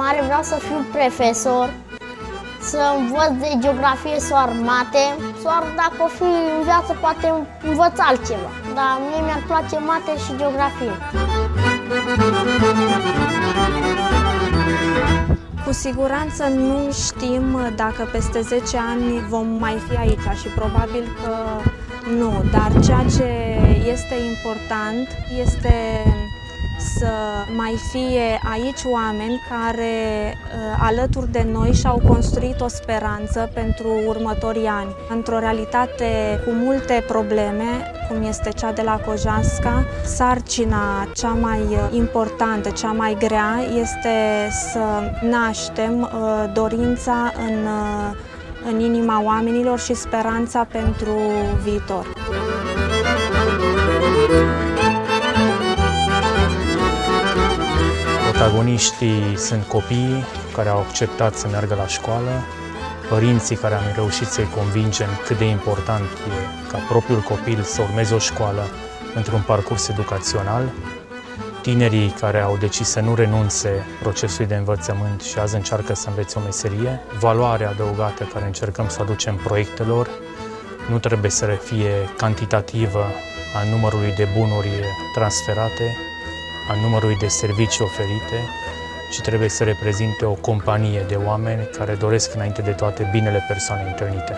mare vreau să fiu profesor, să învăț de geografie sau mate, sau dacă o fi în viață poate învăț altceva. Dar mie mi-ar place mate și geografie. Cu siguranță nu știm dacă peste 10 ani vom mai fi aici și probabil că nu, dar ceea ce este important este să mai fie aici oameni care alături de noi și-au construit o speranță pentru următorii ani. Într-o realitate cu multe probleme, cum este cea de la Cojasca, sarcina cea mai importantă, cea mai grea este să naștem dorința în inima oamenilor și speranța pentru viitor. Protagoniștii sunt copiii care au acceptat să meargă la școală, părinții care am reușit să-i convingem cât de important e ca propriul copil să urmeze o școală într-un parcurs educațional, tinerii care au decis să nu renunțe procesului de învățământ și azi încearcă să învețe o meserie, valoarea adăugată care încercăm să o aducem proiectelor nu trebuie să fie cantitativă a numărului de bunuri transferate, a numărului de servicii oferite, ci trebuie să reprezinte o companie de oameni care doresc înainte de toate binele persoanei întâlnite.